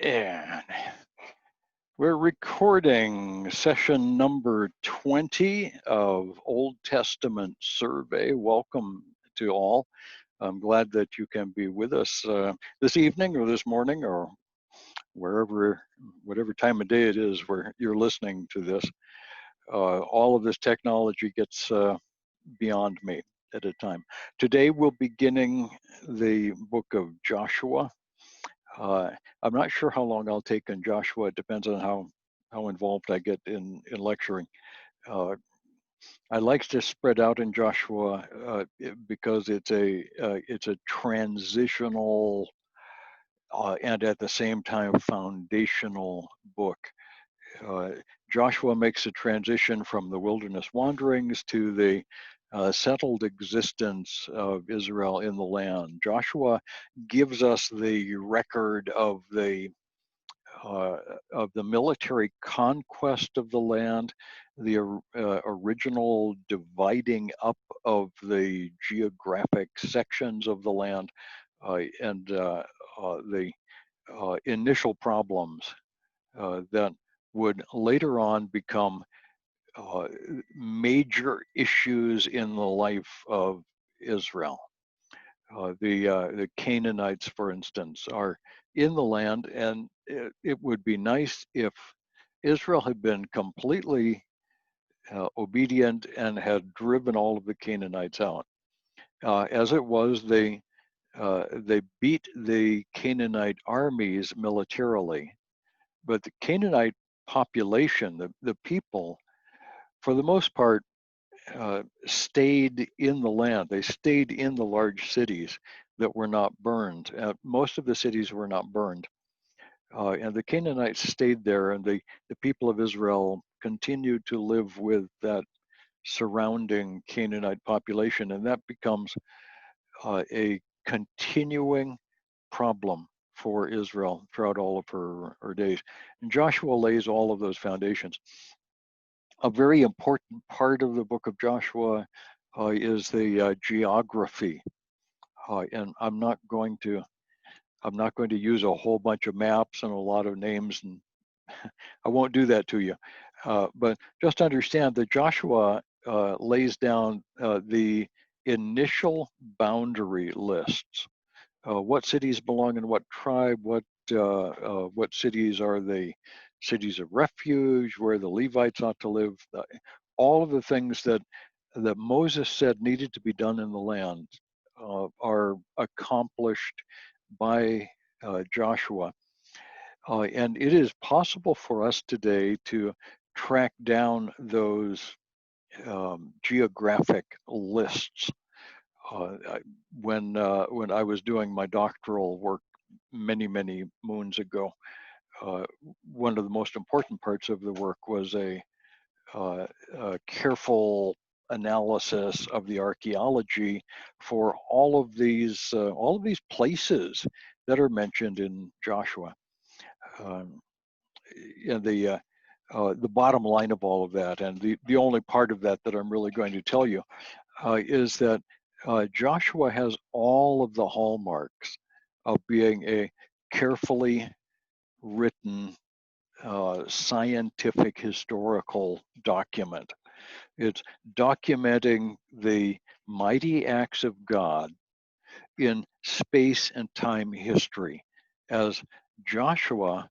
And we're recording session number 20 of Old Testament Survey. Welcome to all. I'm glad that you can be with us this evening or this morning or whatever time of day it is where you're listening to this. All of this technology gets beyond me at a time. Today we'll be beginning the book of Joshua. Uh, I'm not sure how long I'll take in Joshua. It depends on how involved I get in lecturing. Uh, I like to spread out in Joshua because it's a transitional and at the same time foundational book. Uh, Joshua makes a transition from the wilderness wanderings to the settled existence of Israel in the land. Joshua gives us the record uh, of the military conquest of the land, the original dividing up of the geographic sections of the land, and the initial problems that would later on become uh, major issues in the life of Israel. The Canaanites, for instance, are in the land, and it would be nice if Israel had been completely obedient and had driven all of the Canaanites out. As it was, they beat the Canaanite armies militarily, but the Canaanite population, the people, for the most part, stayed in the land. They stayed in the large cities that were not burned. Most of the cities were not burned. And the Canaanites stayed there, and the people of Israel continued to live with that surrounding Canaanite population. And that becomes a continuing problem for Israel throughout all of her days. And Joshua lays all of those foundations. A very important part of the book of Joshua is the geography, and I'm not going to use a whole bunch of maps and a lot of names, and I won't do that to you. But just understand that Joshua lays down the initial boundary lists. What cities belong in what tribe? What cities are the cities of refuge? Where the Levites ought to live? All of the things that Moses said needed to be done in the land are accomplished by Joshua. And it is possible for us today to track down those geographic lists. When I was doing my doctoral work many moons ago, one of the most important parts of the work was a careful analysis of the archaeology for all of these places that are mentioned in Joshua. Um, and the bottom line of all of that, and the only part of that that I'm really going to tell you, is that Joshua has all of the hallmarks of being a carefully written scientific historical document. It's documenting the mighty acts of God in space and time history as Joshua,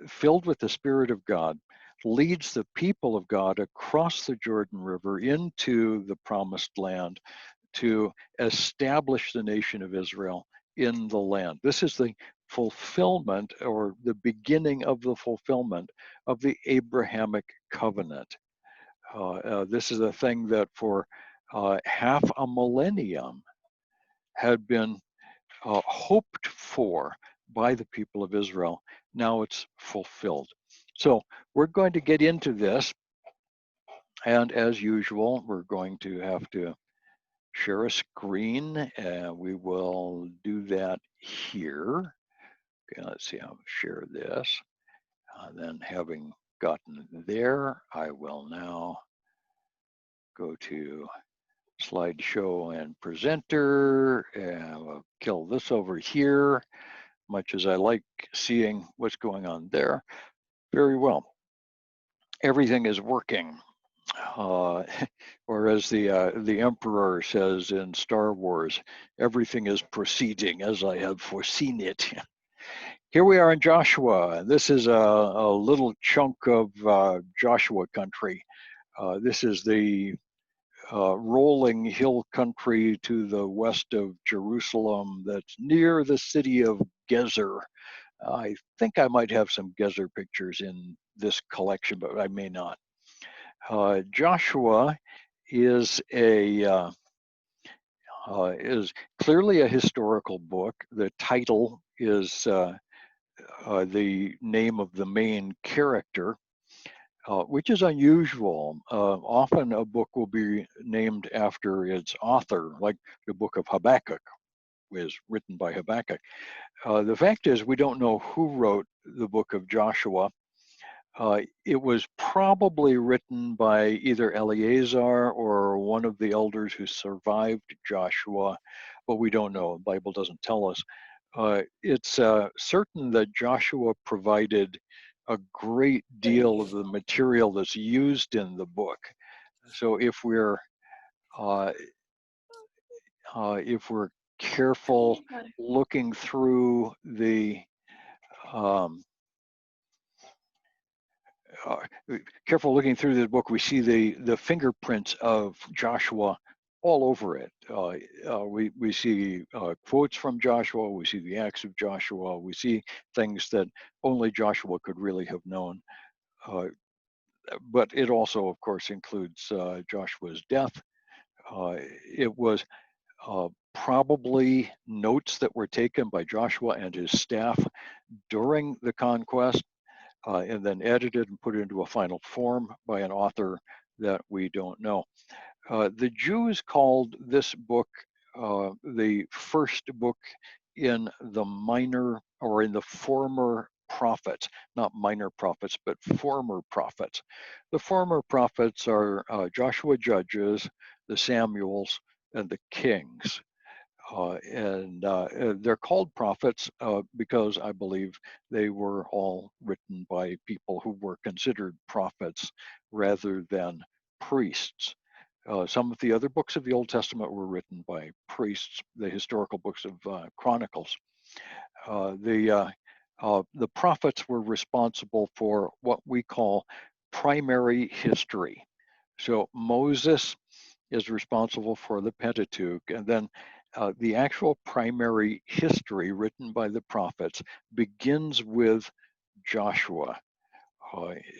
filled with the Spirit of God, leads the people of God across the Jordan River into the promised land to establish the nation of Israel in the land. This is the fulfillment or the beginning of the fulfillment of the Abrahamic covenant. This is a thing that for half a millennium had been hoped for by the people of Israel. Now it's fulfilled. So we're going to get into this. And as usual, we're going to have to share a screen, and we will do that here. Okay, let's see how to share this. Then having gotten there, I will now go to slideshow and presenter, and we'll kill this over here. much as I like seeing what's going on there, very well. Everything is working. Or as the Emperor says in Star Wars, everything is proceeding as I have foreseen it. Here we are in Joshua. This is a little chunk of Joshua country. This is the rolling hill country to the west of Jerusalem that's near the city of Gezer. I think I might have some Gezer pictures in this collection, but I may not. Joshua is is clearly a historical book. The title is the name of the main character, which is unusual. Often a book will be named after its author, like the book of Habakkuk was written by Habakkuk. The fact is, we don't know who wrote the book of Joshua. It was probably written by either Eleazar or one of the elders who survived Joshua, but we don't know. The Bible doesn't tell us. It's certain that Joshua provided a great deal of the material that's used in the book. So if we're careful looking through the book, we see the fingerprints of Joshua all over it. We see quotes from Joshua, we see the acts of Joshua, we see things that only Joshua could really have known. But it also, of course, includes Joshua's death. It was probably notes that were taken by Joshua and his staff during the conquest, and then edited and put into a final form by an author that we don't know. The Jews called this book the first book in the minor, or in the former prophets, not minor prophets, but former prophets. The former prophets are Joshua, Judges, the Samuels, and the Kings. They're called prophets because I believe they were all written by people who were considered prophets rather than priests. Some of the other books of the Old Testament were written by priests, the historical books of Chronicles. The prophets were responsible for what we call primary history. So Moses is responsible for the Pentateuch, and then the actual primary history written by the prophets begins with Joshua.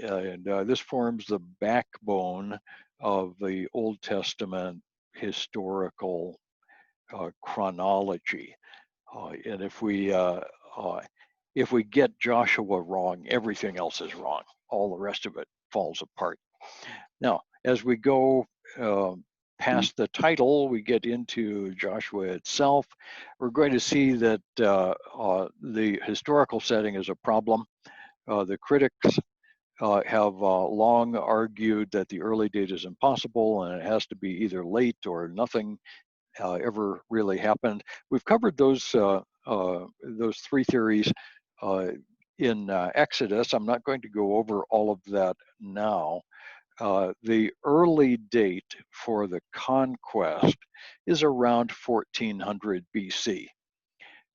This forms the backbone of the Old Testament historical chronology. And if we get Joshua wrong, everything else is wrong. All the rest of it falls apart. Now, as we go past the title, we get into Joshua itself. We're going to see that the historical setting is a problem. The critics have long argued that the early date is impossible and it has to be either late or nothing ever really happened. We've covered those three theories in Exodus. I'm not going to go over all of that now. The early date for the conquest is around 1400 BC.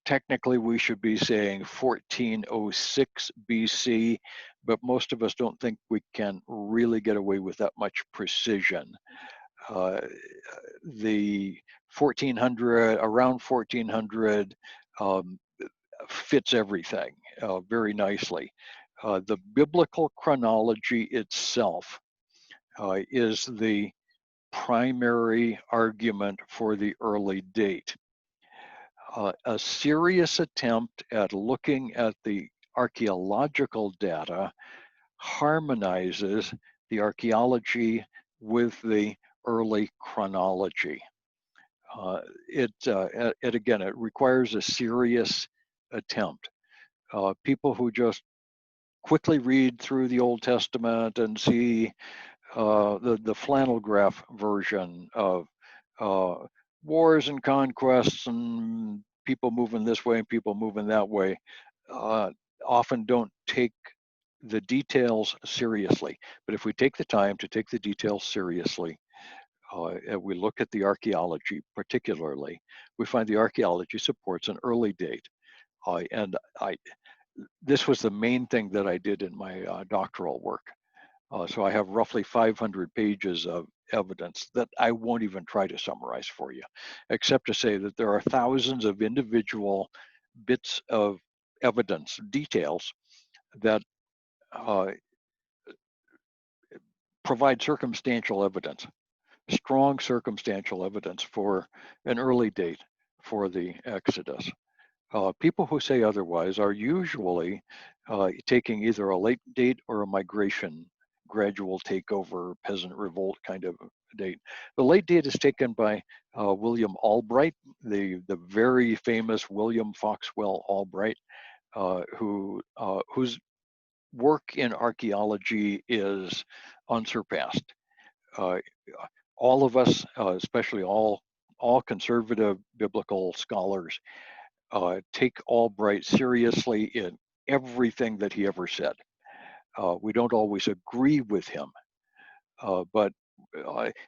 Technically, we should be saying 1406 BC, but most of us don't think we can really get away with that much precision. The 1400, around 1400, fits everything very nicely. The biblical chronology itself is the primary argument for the early date. A serious attempt at looking at the archaeological data harmonizes the archaeology with the early chronology. Again, it requires a serious attempt. People who just quickly read through the Old Testament and see the flannel graph version of wars and conquests and people moving this way and people moving that way often don't take the details seriously. But if we take the time to take the details seriously, and we look at the archaeology particularly, we find the archaeology supports an early date. This was the main thing that I did in my doctoral work. So I have roughly 500 pages of evidence that I won't even try to summarize for you, except to say that there are thousands of individual bits of evidence, details, that provide circumstantial evidence, strong circumstantial evidence for an early date for the Exodus. People who say otherwise are usually taking either a late date or a migration, gradual takeover, peasant revolt kind of date. The late date is taken by William Albright, the very famous William Foxwell Albright, whose work in archaeology is unsurpassed. All of us, especially all conservative biblical scholars, take Albright seriously in everything that he ever said. We don't always agree with him, but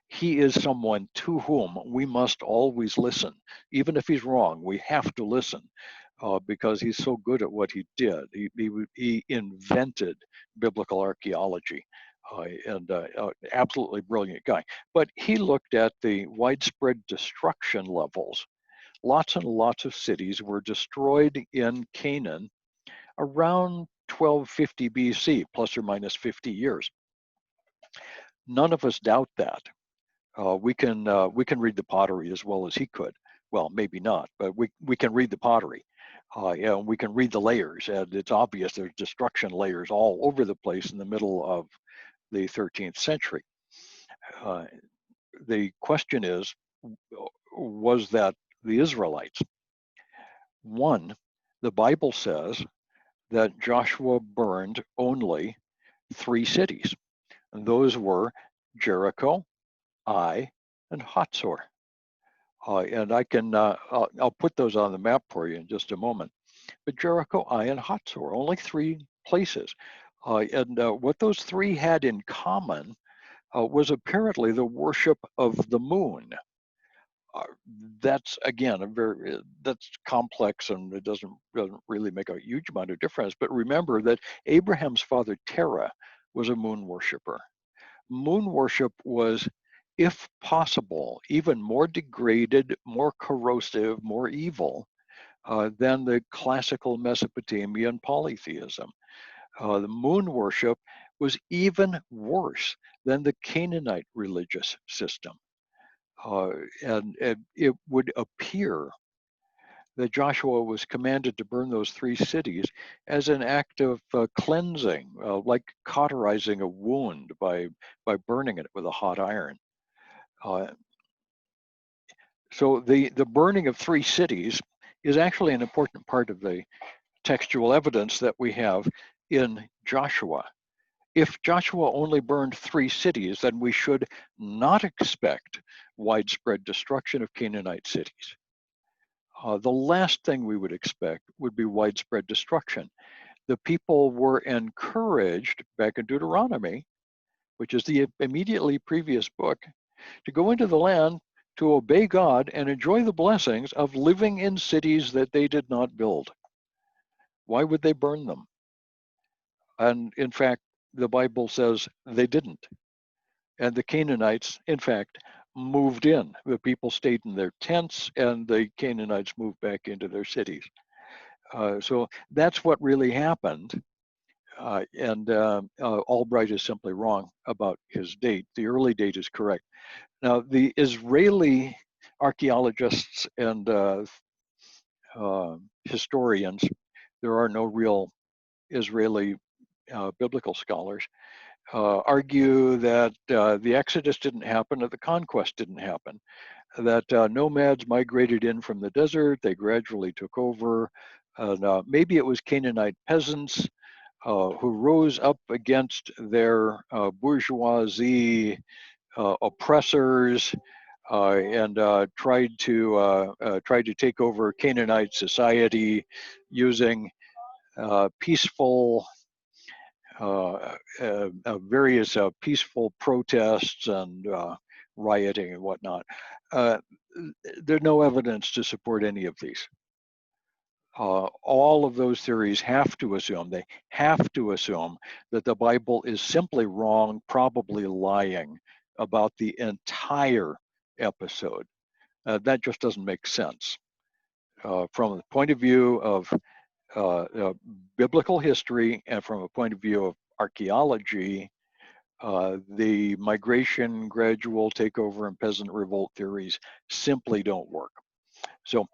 he is someone to whom we must always listen. Even if he's wrong, we have to listen because he's so good at what he did. He invented biblical archaeology. And absolutely brilliant guy. But he looked at the widespread destruction levels. Lots and lots of cities were destroyed in Canaan around 1250 BC, plus or minus 50 years. None of us doubt that. We can read the pottery as well as he could. Well, maybe not, but we can read the pottery. And we can read the layers, and it's obvious there's destruction layers all over the place in the middle of the 13th century. The question is, was that the Israelites? One, the Bible says that Joshua burned only 3 cities, and those were Jericho, Ai, and Hatzor. And I can, I'll put those on the map for you in just a moment. But Jericho, Ai, and Hatzor, only 3 places. And what those 3 had in common was apparently the worship of the moon. That's again that's complex, and it doesn't really make a huge amount of difference. But remember that Abraham's father Terah was a moon worshiper. Moon worship was, if possible, even more degraded, more corrosive, more evil than the classical Mesopotamian polytheism. The moon worship was even worse than the Canaanite religious system. And it would appear that Joshua was commanded to burn those 3 cities as an act of cleansing, like cauterizing a wound by burning it with a hot iron. So the burning of 3 cities is actually an important part of the textual evidence that we have in Joshua. If Joshua only burned 3 cities, then we should not expect widespread destruction of Canaanite cities. The last thing we would expect would be widespread destruction. The people were encouraged back in Deuteronomy, which is the immediately previous book, to go into the land to obey God and enjoy the blessings of living in cities that they did not build. Why would they burn them? And in fact, the Bible says they didn't. And the Canaanites, in fact, moved in. The people stayed in their tents, and the Canaanites moved back into their cities. So that's what really happened. And Albright is simply wrong about his date. The early date is correct. Now, the Israeli archaeologists and historians, there are no real Israeli biblical scholars, argue that the Exodus didn't happen, or the conquest didn't happen, that nomads migrated in from the desert, they gradually took over, and maybe it was Canaanite peasants who rose up against their bourgeoisie oppressors, and tried to take over Canaanite society using peaceful various peaceful protests and rioting and whatnot. There's no evidence to support any of these. All of those theories have to assume that the Bible is simply wrong, probably lying about the entire episode. That just doesn't make sense. From the point of view of biblical history and from a point of view of archaeology, the migration, gradual takeover, and peasant revolt theories simply don't work. So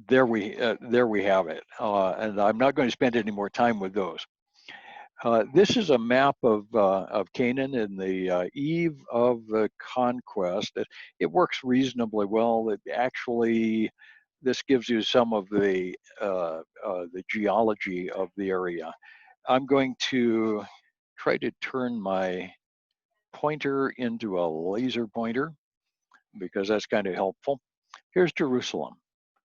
there we have it. And I'm not going to spend any more time with those. This is a map of Canaan in the eve of the conquest. It works reasonably well. It actually, this gives you some of the geology of the area. I'm going to try to turn my pointer into a laser pointer because that's kind of helpful. Here's Jerusalem.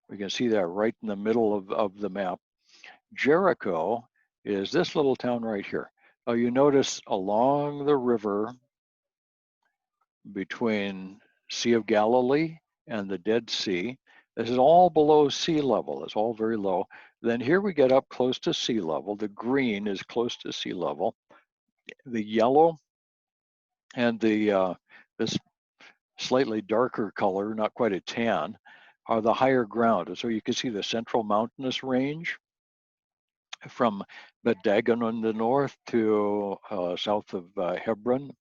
We can see that right in the middle of the map. Jericho is this little town right here. Now you notice along the river between Sea of Galilee and the Dead Sea, this is all below sea level. It's all very low. Then here we get up close to sea level. The green is close to sea level. The yellow and the this slightly darker color, not quite a tan, are the higher ground. So you can see the central mountainous range from Dagon in the north to south of Hebron.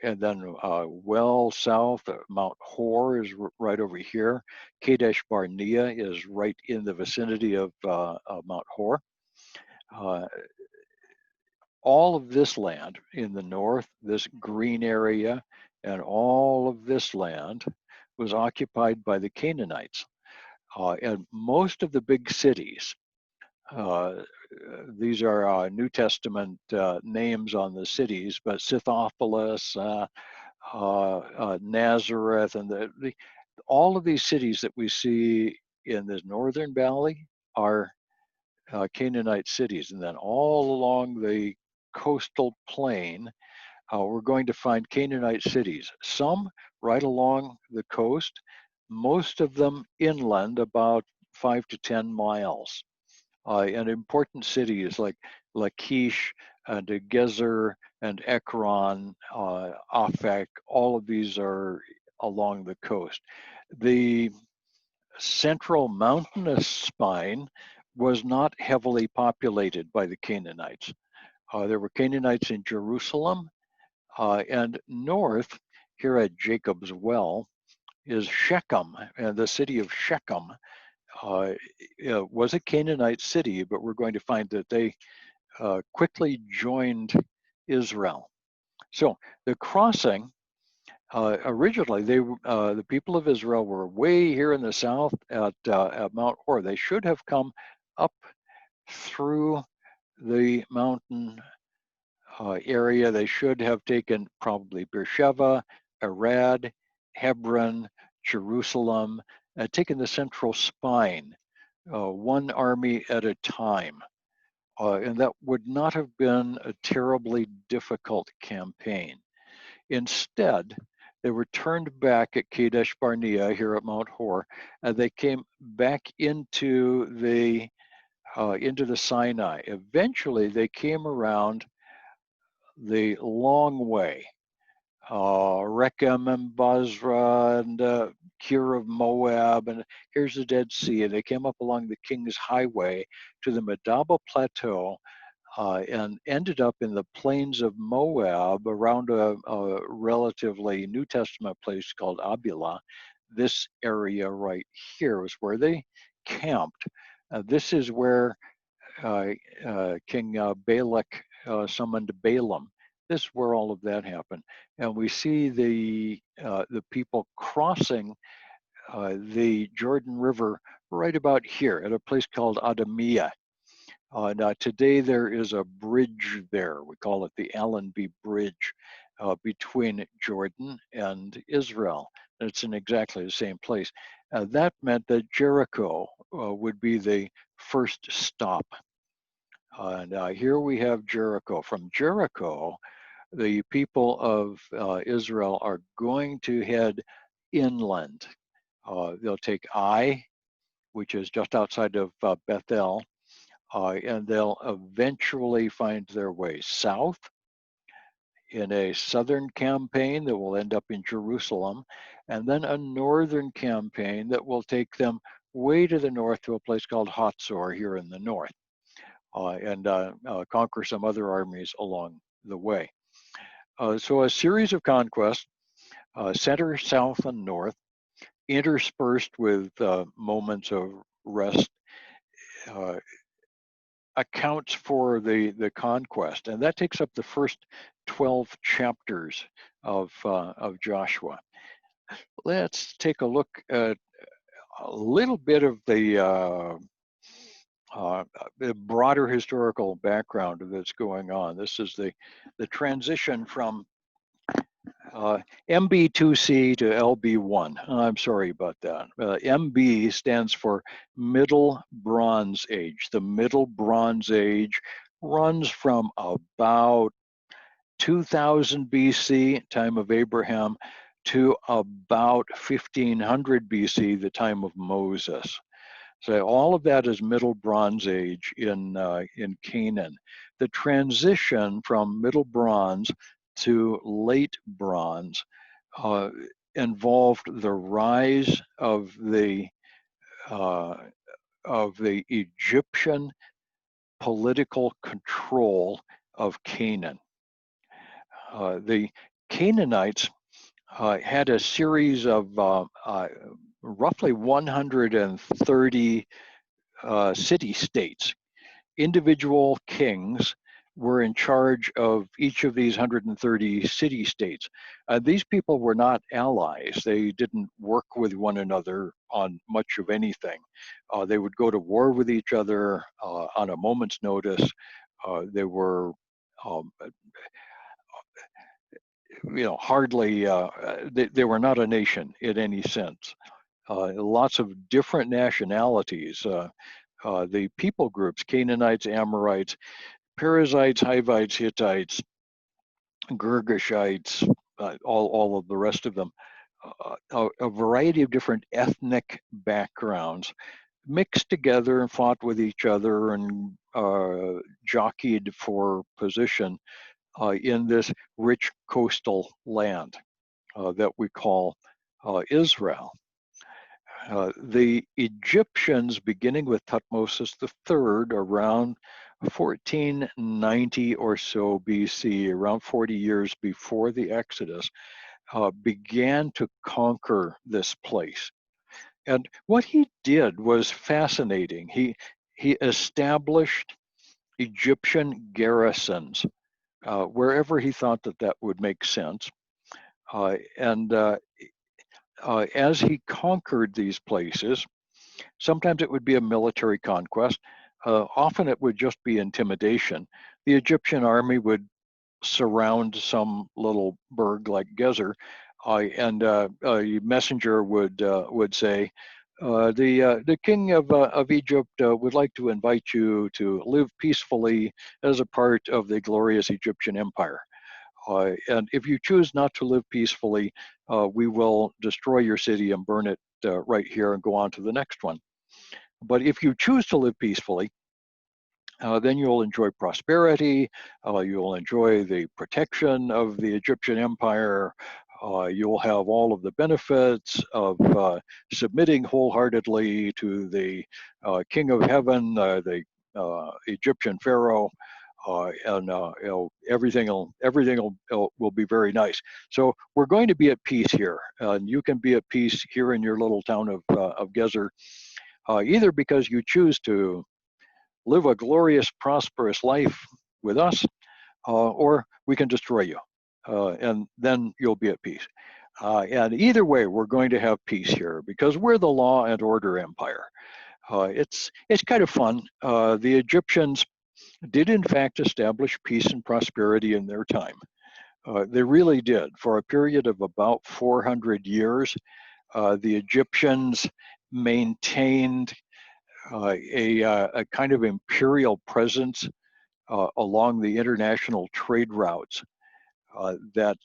And then well south, Mount Hor is right over here. Kadesh Barnea is right in the vicinity of Mount Hor. All of this land in the north, this green area, and all of this land was occupied by the Canaanites. And most of the big cities, these are New Testament names on the cities, but Scythopolis, Nazareth, and all of these cities that we see in the northern valley are Canaanite cities. And then all along the coastal plain, we're going to find Canaanite cities, some right along the coast, most of them inland about 5 to 10 miles. And important cities like Lachish and Gezer and Ekron, Aphek, all of these are along the coast. The central mountainous spine was not heavily populated by the Canaanites. There were Canaanites in Jerusalem, and north, here at Jacob's Well, is Shechem, and the city of Shechem was a Canaanite city, but we're going to find that they quickly joined Israel. So the crossing, originally, the people of Israel were way here in the south at Mount Hor. They should have come up through the mountain area. They should have taken probably Beersheba, Arad, Hebron, Jerusalem, taken the central spine, one army at a time. And that would not have been a terribly difficult campaign. Instead, they were turned back at Kadesh Barnea here at Mount Hor, and they came back into the Sinai. Eventually, they came around the long way, Rechem and Basra and Kir of Moab, and here's the Dead Sea. And they came up along the King's Highway to the Medaba Plateau and ended up in the plains of Moab around a relatively New Testament place called Abila. This area right here was where they camped. This is where King Balak summoned Balaam. This is where all of that happened, and we see the people crossing the Jordan River right about here at a place called Adamiyah. Now today there is a bridge there. We call it the Allenby Bridge. between Jordan and Israel. It's in exactly the same place. That meant that Jericho would be the first stop. And here we have Jericho. From Jericho, the people of Israel are going to head inland. They'll take Ai, which is just outside of Bethel, and they'll eventually find their way south in a southern campaign that will end up in Jerusalem, and then a northern campaign that will take them way to the north to a place called Hatzor here in the north, and conquer some other armies along the way. So a series of conquests, center, south, and north, interspersed with moments of rest, accounts for the conquest, and that takes up the first 12 chapters of Joshua. Let's take a look at a little bit of the broader historical background that's going on. This is the transition from MB2C to LB1. I'm sorry about that. MB stands for Middle Bronze Age. The Middle Bronze Age runs from about 2000 BC, time of Abraham, to about 1500 BC, the time of Moses. So all of that is Middle Bronze Age in Canaan. The transition from Middle Bronze to Late Bronze involved the rise of the Egyptian political control of Canaan. The Canaanites had a series of roughly 130 city-states. Individual kings were in charge of each of these 130 city-states. These people were not allies. They didn't work with one another on much of anything. They would go to war with each other on a moment's notice. They were hardly, they were not a nation in any sense. Lots of different nationalities. The people groups, Canaanites, Amorites, Perizzites, Hivites, Hittites, Girgashites, all of the rest of them, a variety of different ethnic backgrounds mixed together and fought with each other and jockeyed for position in this rich coastal land that we call Israel. The Egyptians, beginning with Thutmose III, around 1490 or so BC, around 40 years before the Exodus, began to conquer this place. And what he did was fascinating. He established Egyptian garrisons wherever he thought that would make sense. As he conquered these places, sometimes it would be a military conquest. Often it would just be intimidation. The Egyptian army would surround some little burg like Gezer, and a messenger would say, the king of Egypt would like to invite you to live peacefully as a part of the glorious Egyptian empire. And if you choose not to live peacefully, we will destroy your city and burn it right here and go on to the next one. But if you choose to live peacefully, then you'll enjoy prosperity, you'll enjoy the protection of the Egyptian empire, you'll have all of the benefits of submitting wholeheartedly to the King of Heaven, the Egyptian Pharaoh, and everything will be very nice. So we're going to be at peace here, and you can be at peace here in your little town of Gezer, either because you choose to live a glorious, prosperous life with us, or we can destroy you, and then you'll be at peace. And either way, we're going to have peace here because we're the law and order empire. It's kind of fun. The Egyptians did in fact establish peace and prosperity in their time. They really did. For a period of about 400 years, the Egyptians maintained a kind of imperial presence along the international trade routes that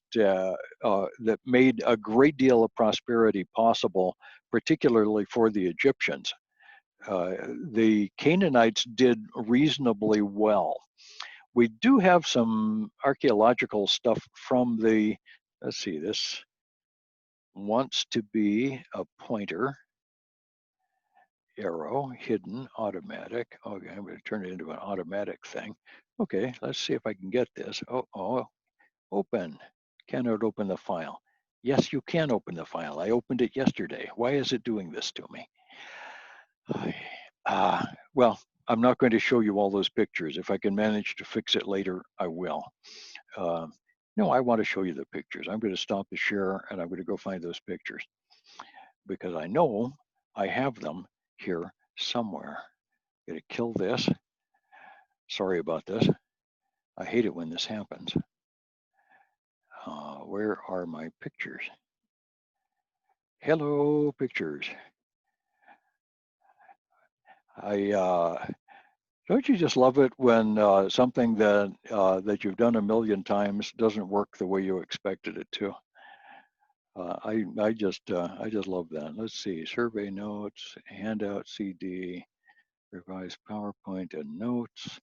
made a great deal of prosperity possible, particularly for the Egyptians. The Canaanites did reasonably well. We do have some archaeological stuff from the, let's see, this wants to be a pointer arrow, hidden, automatic. Okay, I'm going to turn it into an automatic thing. Okay, let's see if I can get this. Oh, open. Cannot open the file. Yes, you can open the file. I opened it yesterday. Why is it doing this to me? Well, I'm not going to show you all those pictures. If I can manage to fix it later, I will. No, I want to show you the pictures. I'm going to stop the share and I'm going to go find those pictures because I know I have them here somewhere. I'm going to kill this. Sorry about this. I hate it when this happens. Where are my pictures? Hello, pictures. Don't you just love it when something that you've done a million times doesn't work the way you expected it to? I just love that. Let's see, survey notes, handout CD, revised PowerPoint and notes.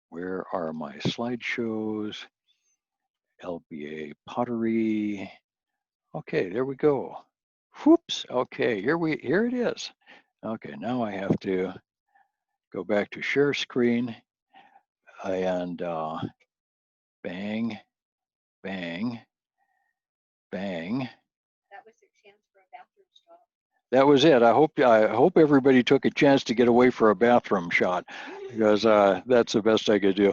Where are my slideshows? LBA pottery. Okay, there we go. Whoops. Okay, here it is. Okay, now I have to go back to share screen and bang, bang, bang. That was a chance for a bathroom stop. That was it. I hope everybody took a chance to get away for a bathroom shot because that's the best I could do.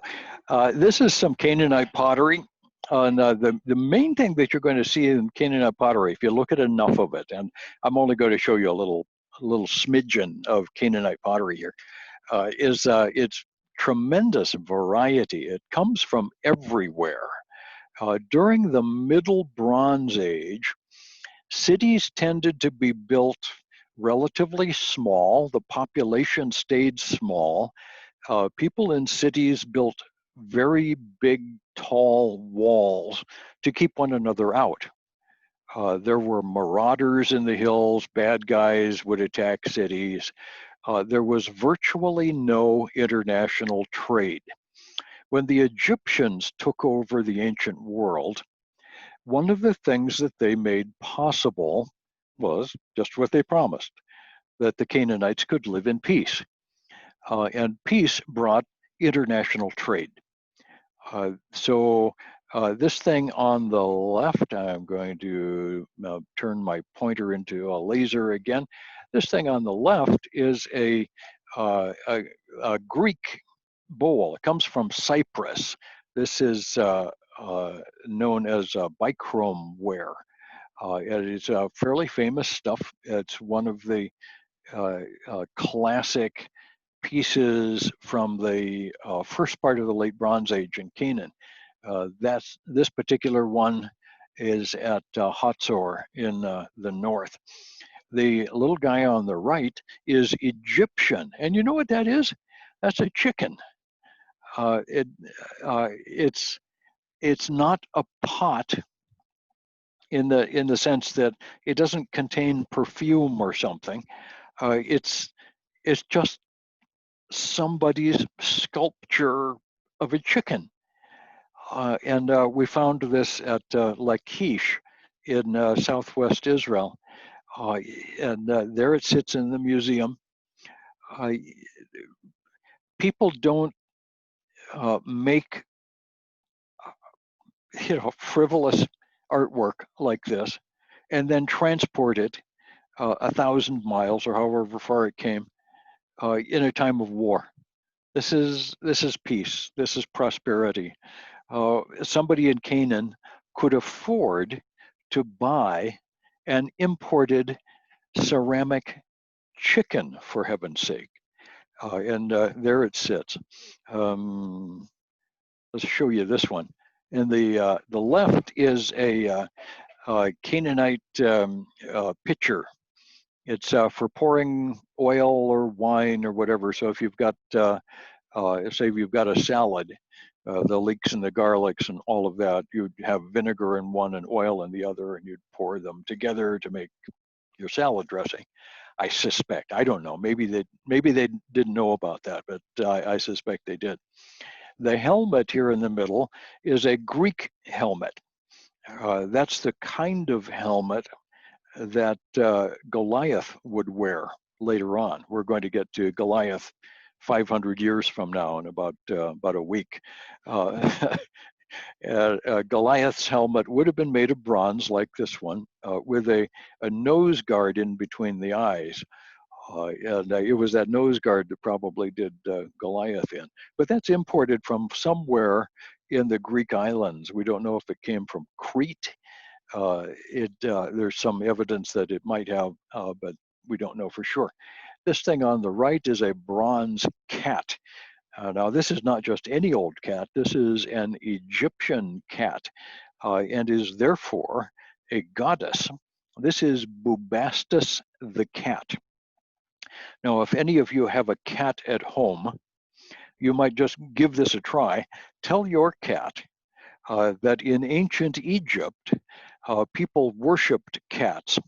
This is some Canaanite pottery. And the main thing that you're going to see in Canaanite pottery, if you look at enough of it, and I'm only going to show you a little smidgen of Canaanite pottery here, is its tremendous variety. It comes from everywhere. During the Middle Bronze Age, cities tended to be built relatively small. The population stayed small. People in cities built very big, tall walls to keep one another out. There were marauders in the hills. Bad guys would attack cities. There was virtually no international trade. When the Egyptians took over the ancient world, one of the things that they made possible was just what they promised, that the Canaanites could live in peace. And peace brought international trade. So this thing on the left, I'm going to turn my pointer into a laser again. This thing on the left is a Greek bowl. It comes from Cyprus. This is known as bichrome ware. It is fairly famous stuff. It's one of the classic pieces from the first part of the late Bronze Age in Canaan. This particular one is at Hatzor in the north. The little guy on the right is Egyptian, and you know what that is? That's a chicken. It's not a pot in the sense that it doesn't contain perfume or something. It's just somebody's sculpture of a chicken. And we found this at Lachish in southwest Israel. And there it sits in the museum. People don't make frivolous artwork like this and then transport it 1,000 miles or however far it came in a time of war. This is peace. This is prosperity. Somebody in Canaan could afford to buy an imported ceramic chicken, for heaven's sake. And there it sits. Let's show you this one. And the left is a Canaanite pitcher. It's for pouring oil or wine or whatever. So if you've got, say, you've got a salad, the leeks and the garlics and all of that, you'd have vinegar in one and oil in the other, and you'd pour them together to make your salad dressing. I suspect. I don't know. Maybe they didn't know about that, but I suspect they did. The helmet here in the middle is a Greek helmet. That's the kind of helmet that Goliath would wear later on. We're going to get to Goliath 500 years from now in about a week. Goliath's helmet would have been made of bronze like this one, with a nose guard in between the eyes. And it was that nose guard that probably did Goliath in. But that's imported from somewhere in the Greek islands. We don't know if it came from Crete. There's some evidence that it might have, but we don't know for sure. This thing on the right is a bronze cat. Now, this is not just any old cat. This is an Egyptian cat, and is therefore a goddess. This is Bubastis the cat. Now, if any of you have a cat at home, you might just give this a try. Tell your cat that in ancient Egypt, people worshipped cats.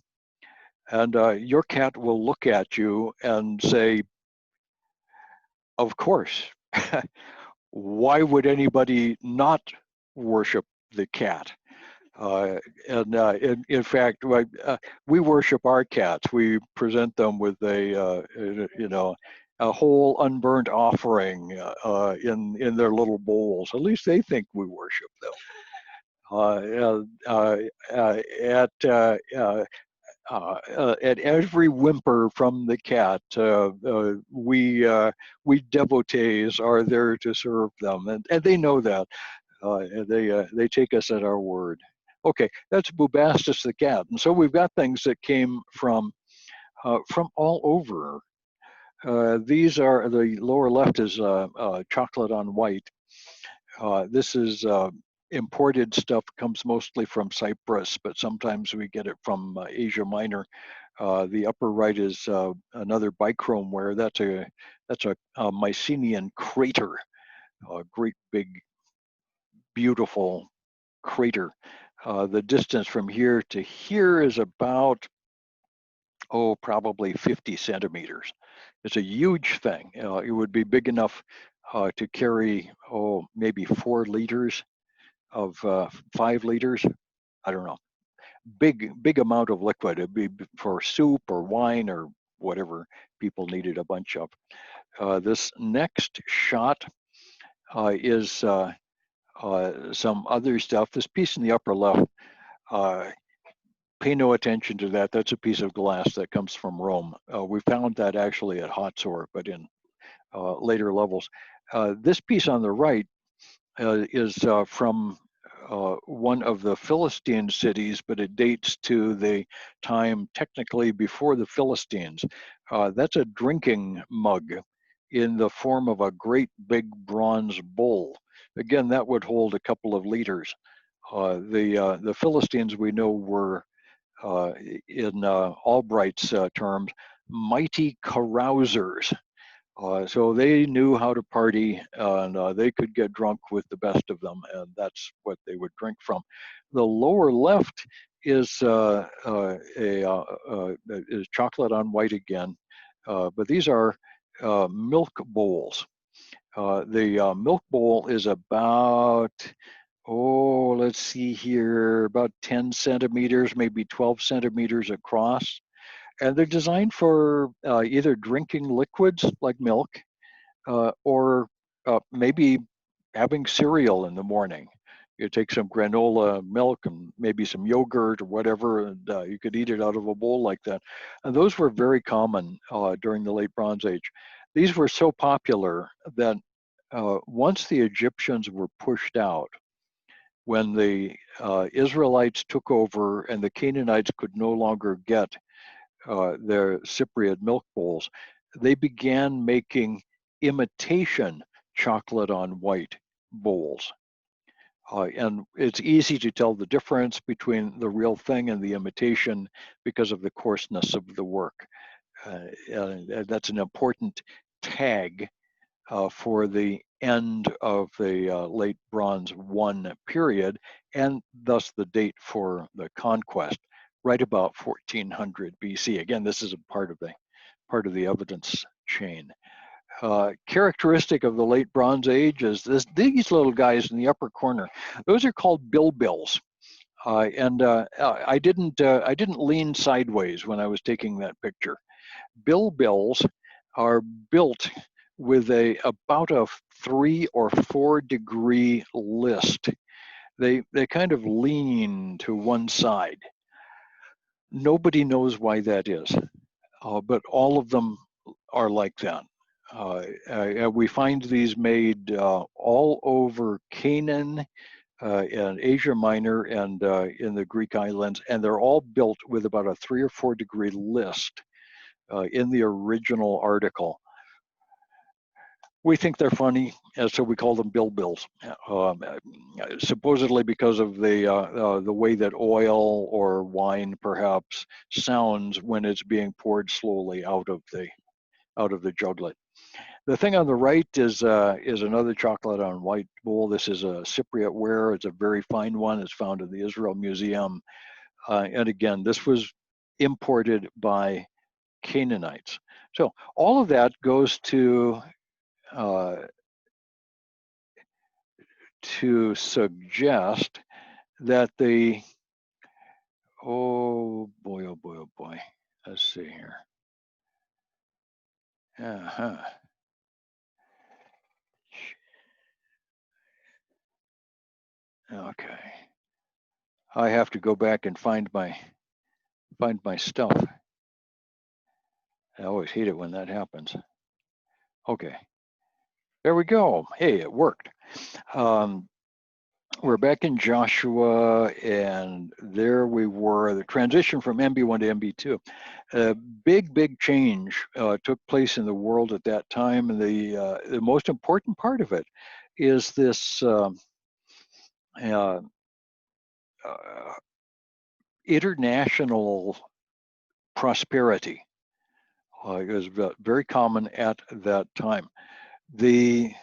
And your cat will look at you and say, of course. Why would anybody not worship the cat? In fact, we worship our cats. We present them with a whole unburned offering in their little bowls. At least they think we worship them. At every whimper from the cat, we devotees are there to serve them, and they know that. They take us at our word. Okay, that's Bubastis the cat, and so we've got things that came from all over. These are, the lower left is chocolate on white. This is imported stuff, comes mostly from Cyprus, but sometimes we get it from Asia Minor. The upper right is another bichrome ware. That's a Mycenaean crater, a great big beautiful crater. The distance from here to here is about, probably 50 centimeters. It's a huge thing. It would be big enough to carry, maybe 4 liters of 5 liters. I don't know. Big amount of liquid. It'd be for soup or wine or whatever people needed a bunch of. This next shot is some other stuff. This piece in the upper left, pay no attention to that. That's a piece of glass that comes from Rome. We found that actually at Hatzor, but in later levels. This piece on the right is from one of the Philistine cities, but it dates to the time technically before the Philistines. That's a drinking mug in the form of a great big bronze bowl. Again, that would hold a couple of liters. The Philistines, we know, were in Albright's terms, mighty carousers. So they knew how to party, and they could get drunk with the best of them, and that's what they would drink from. The lower left is is chocolate on white again, but these are milk bowls. The milk bowl is about, let's see here, about 10 centimeters, maybe 12 centimeters across. And they're designed for either drinking liquids like milk or maybe having cereal in the morning. You take some granola milk and maybe some yogurt or whatever, and you could eat it out of a bowl like that. And those were very common during the late Bronze Age. These were so popular that once the Egyptians were pushed out, when the Israelites took over and the Canaanites could no longer get their Cypriot milk bowls, they began making imitation chocolate on white bowls. And it's easy to tell the difference between the real thing and the imitation because of the coarseness of the work. That's an important tag for the end of the late Bronze I period, and thus the date for the conquest, right about 1400 BC. Again, this is a part of the evidence chain. Characteristic of the late Bronze Age is these little guys in the upper corner. Those are called bilbills. I didn't lean sideways when I was taking that picture. Bilbills are built with about a 3 or 4 degree list. They kind of lean to one side. Nobody knows why that is, but all of them are like that. We find these made all over Canaan and Asia Minor and in the Greek islands, and they're all built with about a 3 or 4 degree list in the original article. We think they're funny, so we call them bilbills. Supposedly because of the way that oil or wine perhaps sounds when it's being poured slowly out of the juglet. The thing on the right is another chocolate on white bowl. This is a Cypriot ware. It's a very fine one. It's found in the Israel Museum. And again, this was imported by Canaanites. So all of that goes to suggest that oh boy, let's see here. Uh-huh. Okay. I have to go back and find my stuff. I always hate it when that happens. Okay. There we go. Hey, it worked. We're back in Joshua, and there we were. The transition from MB1 to MB2. A big change took place in the world at that time, and the most important part of it is this international prosperity. It was very common at that time. The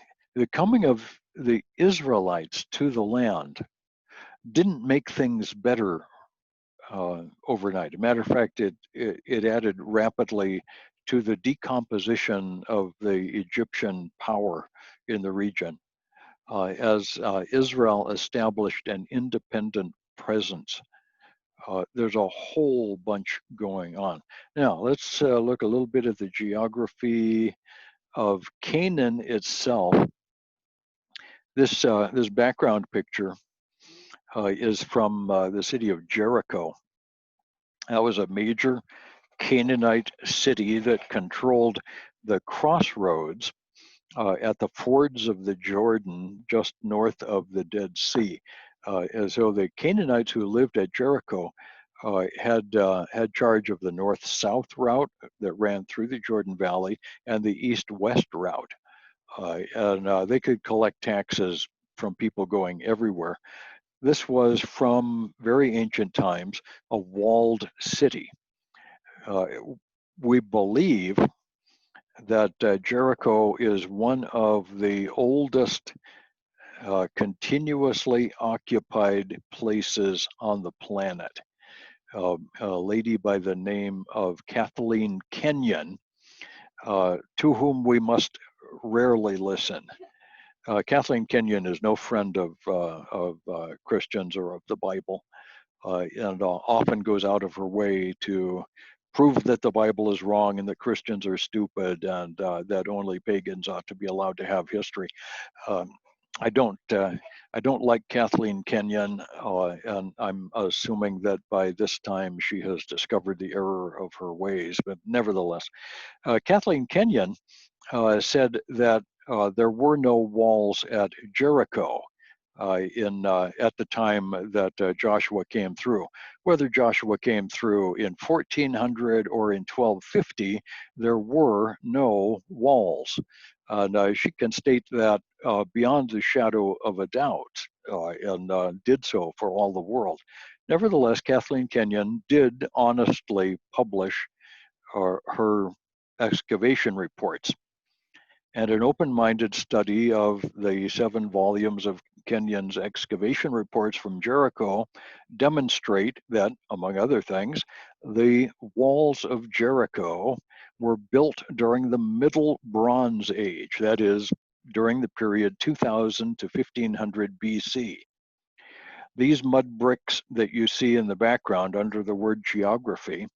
coming of the Israelites to the land didn't make things better overnight. As a matter of fact, it added rapidly to the decomposition of the Egyptian power in the region as Israel established an independent presence. There's a whole bunch going on. Now, let's look a little bit at the geography of Canaan itself. This background picture is from the city of Jericho. That was a major Canaanite city that controlled the crossroads at the fords of the Jordan, just north of the Dead Sea. And so the Canaanites who lived at Jericho had charge of the north-south route that ran through the Jordan Valley and the east-west route. And they could collect taxes from people going everywhere. This was from very ancient times a walled city. We believe that Jericho is one of the oldest continuously occupied places on the planet. A lady by the name of Kathleen Kenyon, to whom we must rarely listen. Kathleen Kenyon is no friend of Christians or of the Bible, and often goes out of her way to prove that the Bible is wrong and that Christians are stupid and that only pagans ought to be allowed to have history. I don't like Kathleen Kenyon, and I'm assuming that by this time she has discovered the error of her ways. But nevertheless, Kathleen Kenyon said that there were no walls at Jericho at the time that Joshua came through. Whether Joshua came through in 1400 or in 1250, there were no walls. And she can state that beyond the shadow of a doubt. and did so for all the world. Nevertheless, Kathleen Kenyon did honestly publish her excavation reports. And an open-minded study of the 7 volumes of Kenyon's excavation reports from Jericho demonstrate that, among other things, the walls of Jericho were built during the Middle Bronze Age, that is, during the period 2000 to 1500 BC. These mud bricks that you see in the background under the word geography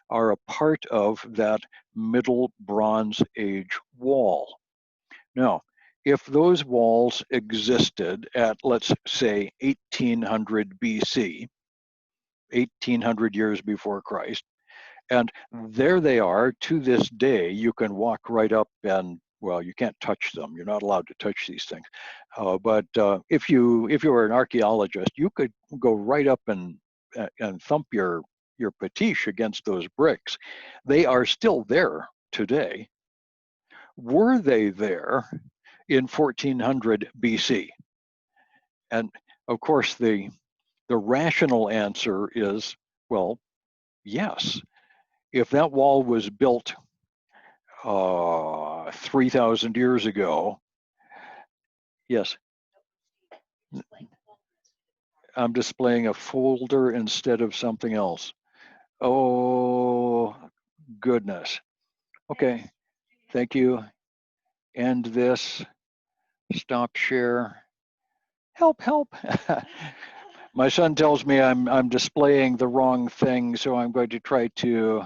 are a part of that Middle Bronze Age wall. Now, if those walls existed at, let's say, 1800 BC, 1800 years before Christ, and there they are to this day, you can walk right up and, well, you can't touch them. You're not allowed to touch these things. But if you were an archaeologist, you could go right up and thump your patiche against those bricks. They are still there today. Were they there in 1400 BC? And of course, the rational answer is, well, yes. If that wall was built 3,000 years ago, yes. I'm displaying a folder instead of something else. Oh, goodness. Okay, thank you. End this. Stop share. Help, help. My son tells me I'm displaying the wrong thing, so I'm going to try to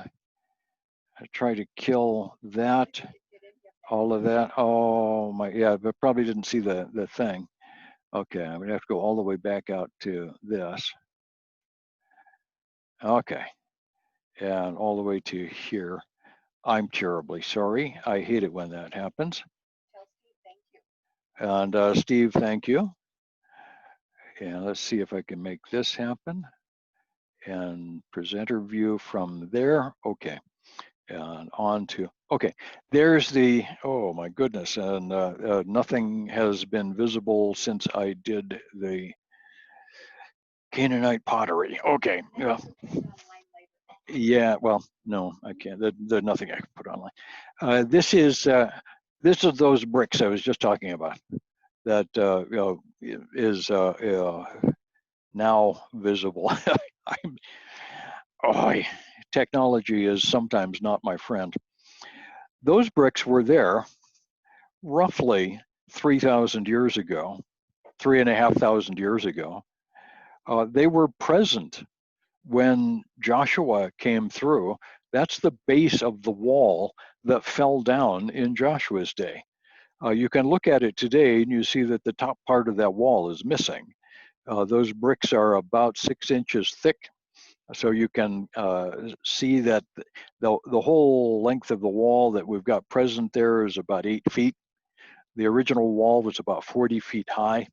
kill that, all of that. Oh my, yeah, but probably didn't see the thing. Okay, I'm gonna have to go all the way back out to this. Okay, and all the way to here. I'm terribly sorry. I hate it when that happens. And Steve, thank you. And let's see if I can make this happen. And presenter view from there. Okay. And on to, okay, there's the, oh my goodness, and nothing has been visible since I did the Canaanite pottery. Okay. Yeah, well, no, I can't. There's nothing I can put online. This is those bricks I was just talking about that is now visible. Technology is sometimes not my friend. Those bricks were there roughly 3,000 years ago, 3,500 years ago. They were present when Joshua came through. That's the base of the wall that fell down in Joshua's day. You can look at it today and you see that the top part of that wall is missing. Those bricks are about 6 inches thick. So you can see that the whole length of the wall that we've got present there is about 8 feet. The original wall was about 40 feet high.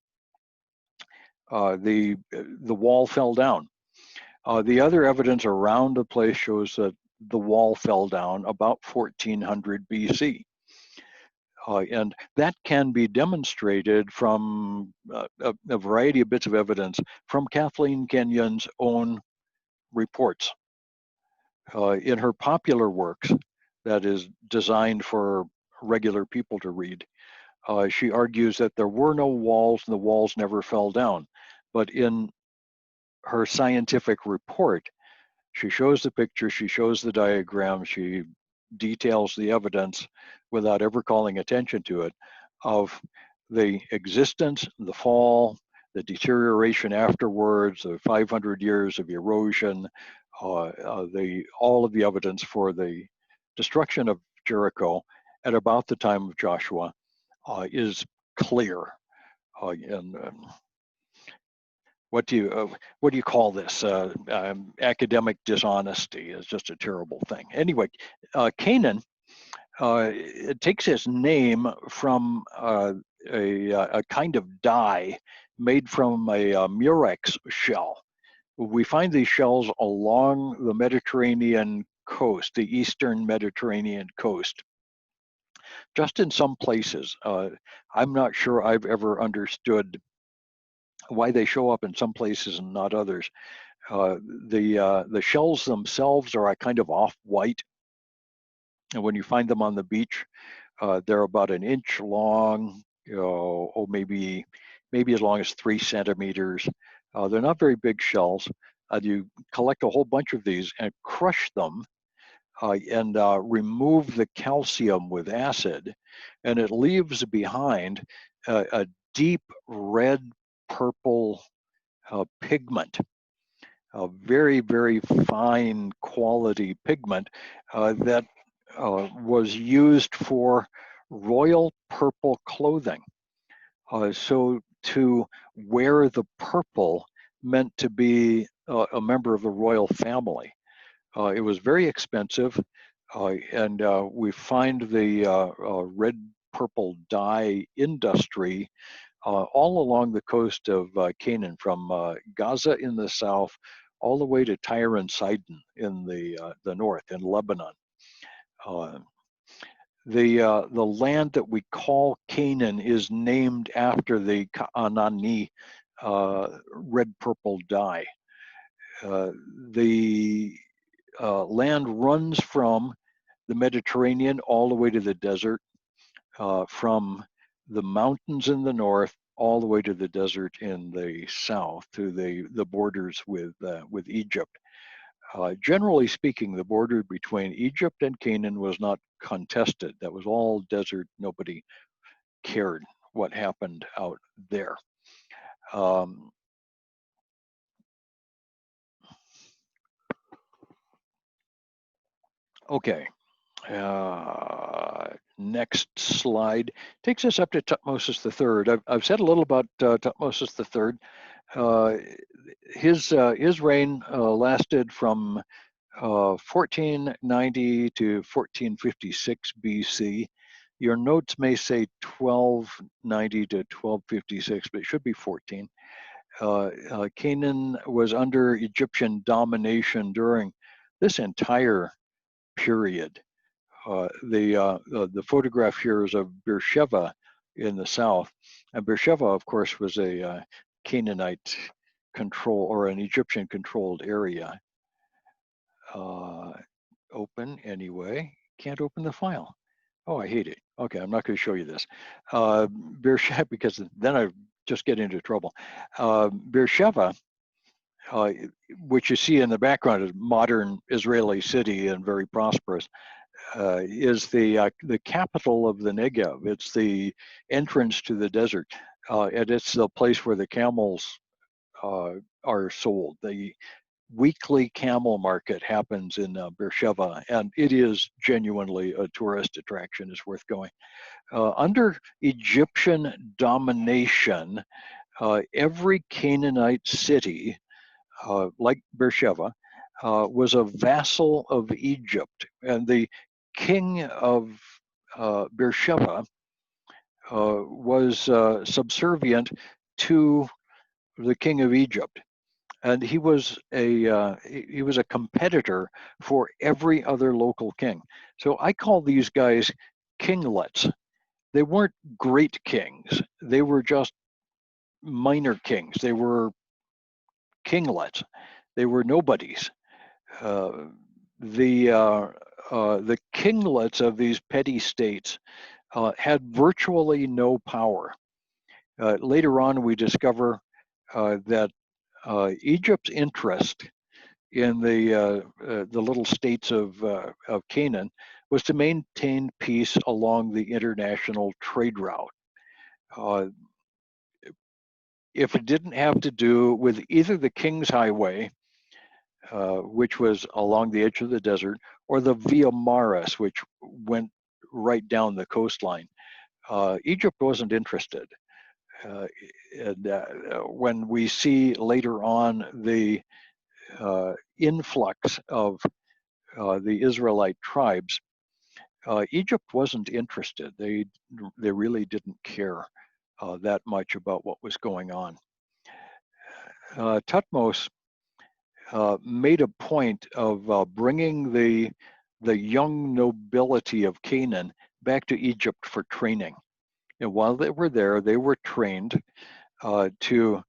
The wall fell down. The other evidence around the place shows that the wall fell down about 1400 BC. And that can be demonstrated from a variety of bits of evidence from Kathleen Kenyon's own reports. In her popular works, that is designed for regular people to read, she argues that there were no walls and the walls never fell down. But in her scientific report, she shows the picture, she shows the diagram, she details the evidence without ever calling attention to it of the existence, the fall, the deterioration afterwards, the 500 years of erosion, all of the evidence for the destruction of Jericho at about the time of Joshua is clear. And what do you call this? Academic dishonesty is just a terrible thing. Anyway, Canaan, it takes its name from a kind of dye made from a murex shell. We find these shells along the Mediterranean coast, the eastern Mediterranean coast. Just in some places. I'm not sure I've ever understood why they show up in some places and not others. The shells themselves are a kind of off-white, and when you find them on the beach, they're about an inch long, maybe as long as 3 centimeters. They're not very big shells. You collect a whole bunch of these and crush them and remove the calcium with acid, and it leaves behind a deep red purple pigment, a very, very fine quality pigment that was used for royal purple clothing. So to wear the purple meant to be a member of the royal family. It was very expensive, and we find the red purple dye industry all along the coast of Canaan, from Gaza in the south all the way to Tyre and Sidon in the north, in Lebanon. The land that we call Canaan is named after the Ka'anani red purple dye. The land runs from the Mediterranean all the way to the desert, from the mountains in the north all the way to the desert in the south, to the borders with Egypt. Generally speaking, the border between Egypt and Canaan was not contested. That was all desert. Nobody cared what happened out there. Okay. Next slide takes us up to Thutmose III. I've said a little about Thutmose III. His reign lasted from 1490 to 1456 BC. Your notes may say 1290 to 1256, but it should be 14. Canaan was under Egyptian domination during this entire period. The photograph here is of Beersheba in the south, and Beersheba, of course, was a Canaanite control, or an Egyptian controlled area. Open anyway. Can't open the file. Oh, I hate it. Okay, I'm not going to show you this. Beersheba, because then I just get into trouble. Beersheba, which you see in the background, is modern Israeli city and very prosperous. Is the capital of the Negev. It's the entrance to the desert, and it's the place where the camels are sold. The weekly camel market happens in Beersheba, and it is genuinely a tourist attraction. It's worth going. Under Egyptian domination, every Canaanite city, like Beersheba, was a vassal of Egypt, and the king of Beersheba was subservient to the king of Egypt, and he was a competitor for every other local king. So I call these guys kinglets. They weren't great kings; they were just minor kings. They were kinglets. They were nobodies. The kinglets of these petty states had virtually no power. Later on, we discover that Egypt's interest in the little states of Canaan was to maintain peace along the international trade route. If it didn't have to do with either the King's Highway, which was along the edge of the desert, or the Via Maris, which went right down the coastline, Egypt wasn't interested. When we see later on the influx of the Israelite tribes, Egypt wasn't interested. They really didn't care that much about what was going on. Thutmose made a point of bringing the young nobility of Canaan back to Egypt for training. And while they were there, they were trained to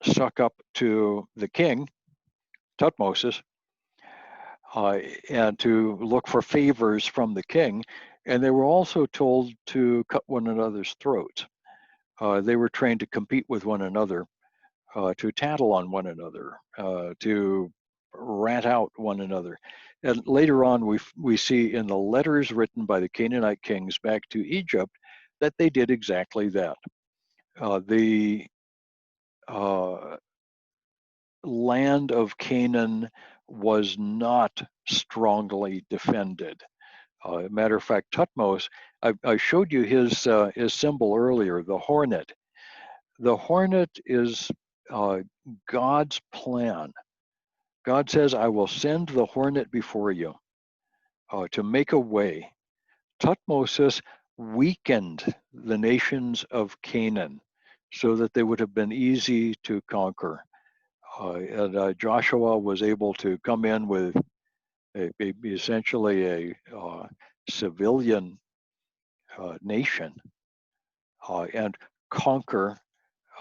suck up to the king, Thutmose, and to look for favors from the king. And they were also told to cut one another's throats. They were trained to compete with one another, to tattle on one another, to rat out one another. And later on, we see in the letters written by the Canaanite kings back to Egypt that they did exactly that. The land of Canaan was not strongly defended. Matter of fact, Thutmose, I showed you his symbol earlier, the hornet. The hornet is God's plan. God says, I will send the hornet before you to make a way. Thutmose weakened the nations of Canaan so that they would have been easy to conquer. And Joshua was able to come in with essentially a civilian nation and conquer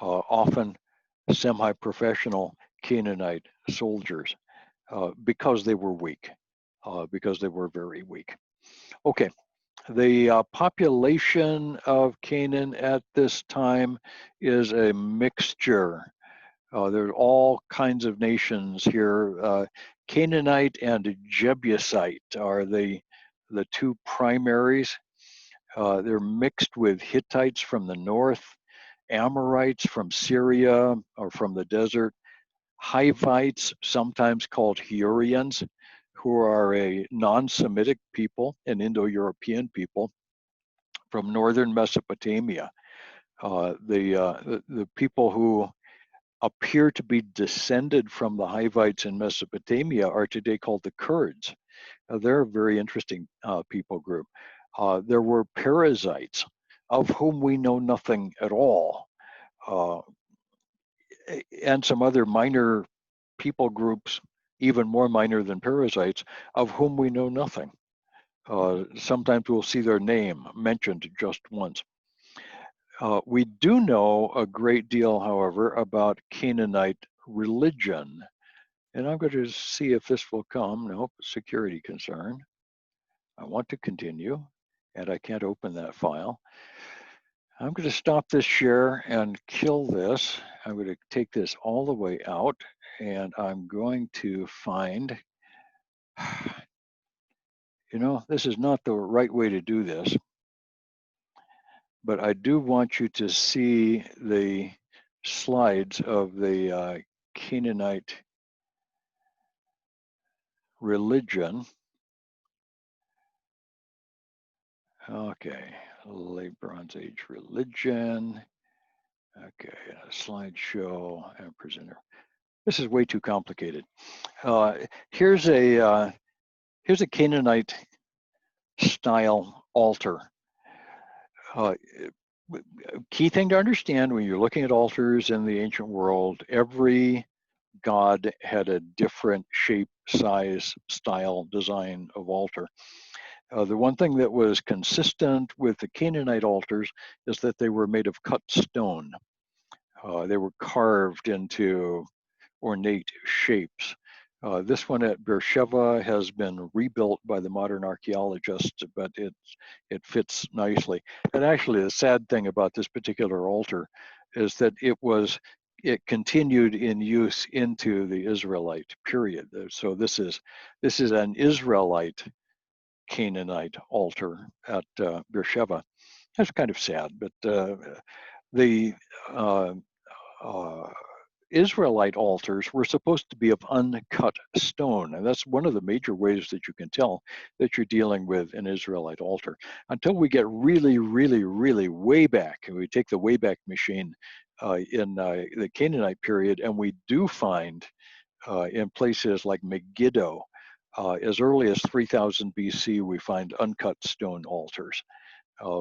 often semi-professional Canaanite soldiers because they were weak, because they were very weak. Okay, the population of Canaan at this time is a mixture. There are all kinds of nations here. Canaanite and Jebusite are the two primaries. They're mixed with Hittites from the north, Amorites from Syria or from the desert, Hivites, sometimes called Hurrians, who are a non-Semitic people, an Indo-European people from northern Mesopotamia. The people who appear to be descended from the Hivites in Mesopotamia are today called the Kurds. They're a very interesting people group. There were Perizzites, of whom we know nothing at all, and some other minor people groups, even more minor than Perizzites, of whom we know nothing. Sometimes we'll see their name mentioned just once. We do know a great deal, however, about Canaanite religion. And I'm going to see if this will come. Nope, security concern. I want to continue, and I can't open that file. I'm going to stop this share and kill this. I'm going to take this all the way out, and I'm going to find, this is not the right way to do this, but I do want you to see the slides of the Canaanite religion. Okay, late Bronze Age religion. Okay, a slideshow and presenter. This is way too complicated. Here's a Canaanite style altar. Key thing to understand when you're looking at altars in the ancient world, every god had a different shape, size, style, design of altar. The one thing that was consistent with the Canaanite altars is that they were made of cut stone. They were carved into ornate shapes. This one at Beersheba has been rebuilt by the modern archaeologists, but it fits nicely. And actually, the sad thing about this particular altar is that it continued in use into the Israelite period. So this is an Israelite Canaanite altar at Beersheba. That's kind of sad, but the Israelite altars were supposed to be of uncut stone, and that's one of the major ways that you can tell that you're dealing with an Israelite altar. Until we get really, really, really way back, and we take the Wayback Machine in the Canaanite period, and we do find in places like Megiddo, as early as 3000 BC, we find uncut stone altars,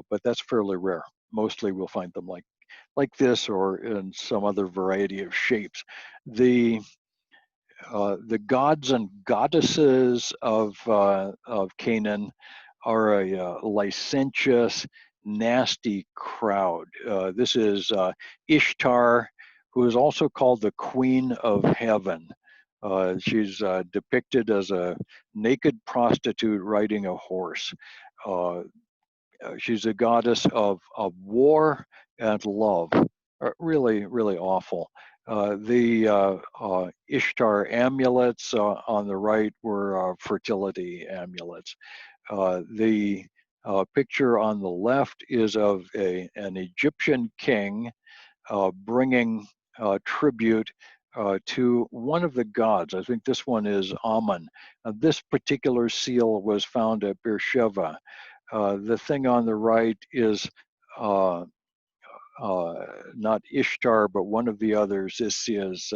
but that's fairly rare. Mostly we'll find them like this or in some other variety of shapes. The gods and goddesses of Canaan are a licentious, nasty crowd. This is Ishtar, who is also called the Queen of Heaven. She's depicted as a naked prostitute riding a horse. She's a goddess of war and love. Really, really awful. The Ishtar amulets on the right were fertility amulets. The picture on the left is of an Egyptian king bringing tribute to one of the gods. I think this one is Amun. This particular seal was found at Beersheba. The thing on the right is uh, not Ishtar, but one of the others. This is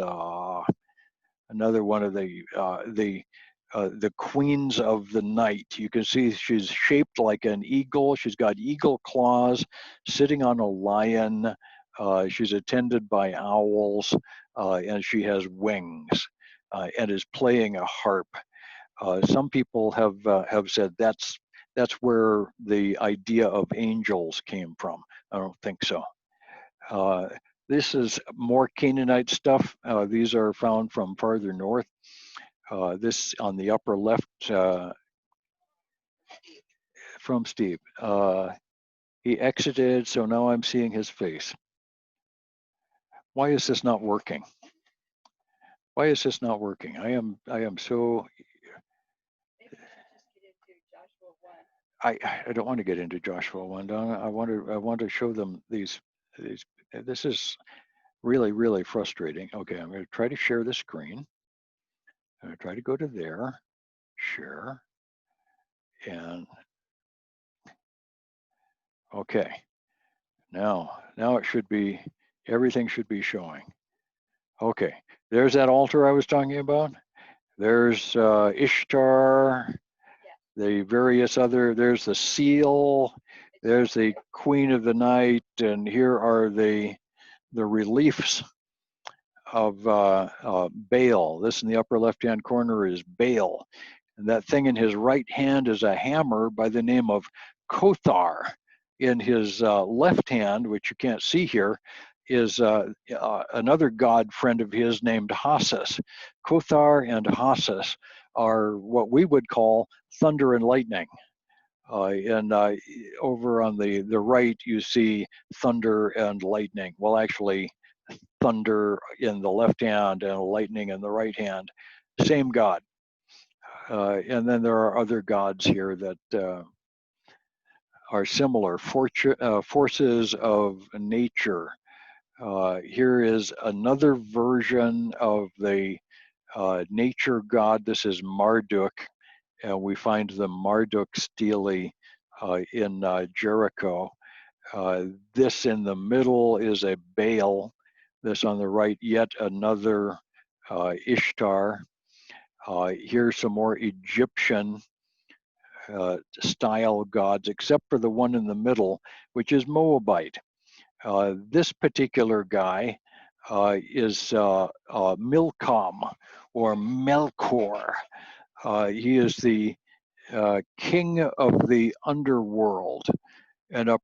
another one of the queens of the night. You can see she's shaped like an eagle. She's got eagle claws, sitting on a lion. She's attended by owls, and she has wings, and is playing a harp. Some people have said that's where the idea of angels came from. I don't think so. This is more Canaanite stuff. These are found from farther north. This on the upper left from Steve. He exited, so now I'm seeing his face. Why is this not working? Why is this not working? I am so. I don't want to get into Joshua 1. I want to show them these. This is really, really frustrating. Okay, I'm going to try to share the screen. I'm going to try to go to there, share, and okay. Now it should be, everything should be showing. Okay, there's that altar I was talking about. There's Ishtar, the various other, there's the seal, there's the Queen of the Night, and here are the reliefs of Baal. This in the upper left-hand corner is Baal. And that thing in his right hand is a hammer by the name of Kothar. In his left hand, which you can't see here, is another god friend of his named Hasis. Kothar and Hasis are what we would call thunder and lightning. And over on the right, you see thunder and lightning. Well, actually, thunder in the left hand and lightning in the right hand. Same god. And then there are other gods here that are similar, forces of nature. Here is another version of the nature god. This is Marduk, and we find the Marduk stele in Jericho. This in the middle is a Baal. This on the right, yet another Ishtar. Here's some more Egyptian style gods, except for the one in the middle, which is Moabite. This particular guy is Milcom or Melkor. He is the king of the underworld and a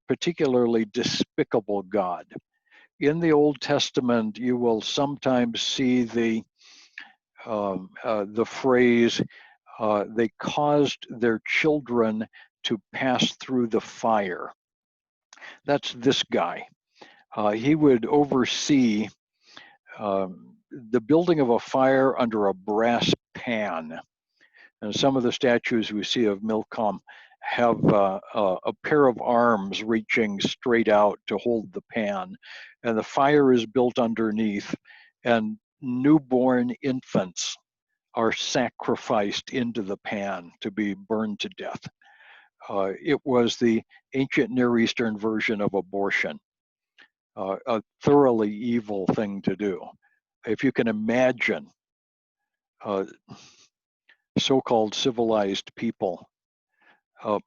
particularly despicable god. In the Old Testament, you will sometimes see the phrase, they caused their children to pass through the fire. That's this guy. He would oversee the building of a fire under a brass pan. And some of the statues we see of Milcom have a pair of arms reaching straight out to hold the pan. And the fire is built underneath, and newborn infants are sacrificed into the pan to be burned to death. It was the ancient Near Eastern version of abortion, a thoroughly evil thing to do. If you can imagine so-called civilized people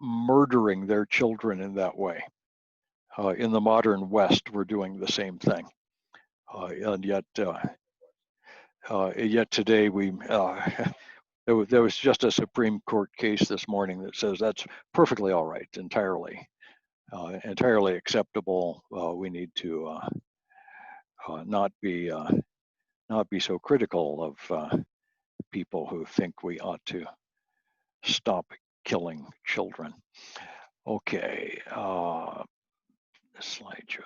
murdering their children in that way. In the modern West, we're doing the same thing. And yet today There was just a Supreme Court case this morning that says that's perfectly all right, entirely acceptable. We need to not be so critical of people who think we ought to stop killing children. Okay, the slide shows.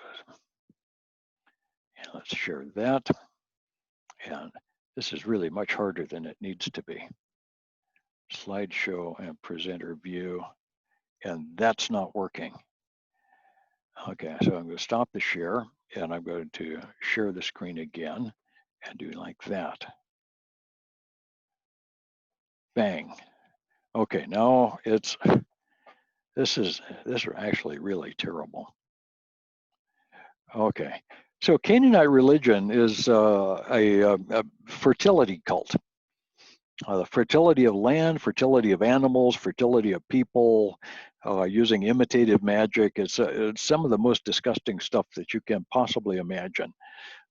And let's share that. And this is really much harder than it needs to be. Slideshow and presenter view, and that's not working. Okay, so I'm going to stop the share, and I'm going to share the screen again and do like that. Bang. Okay, now this is actually really terrible. Okay, so Canaanite religion is a fertility cult. The fertility of land, fertility of animals, fertility of people, using imitative magic. It's some of the most disgusting stuff that you can possibly imagine.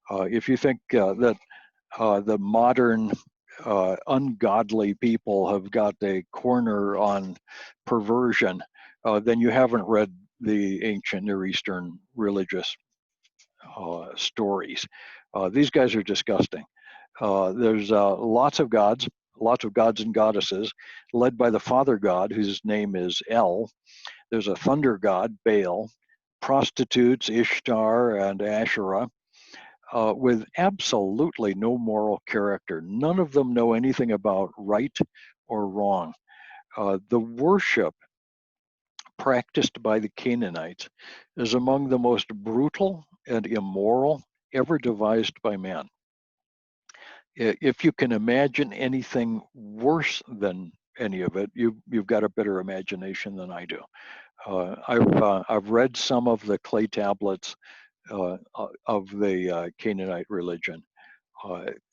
If you think that the modern ungodly people have got a corner on perversion, then you haven't read the ancient Near Eastern religious stories. These guys are disgusting. There's lots of gods and goddesses, led by the father god, whose name is El. There's a thunder god, Baal, prostitutes, Ishtar and Asherah, with absolutely no moral character. None of them know anything about right or wrong. The worship practiced by the Canaanites is among the most brutal and immoral ever devised by man. If you can imagine anything worse than any of it, you've got a better imagination than I do. I've read some of the clay tablets of the Canaanite religion,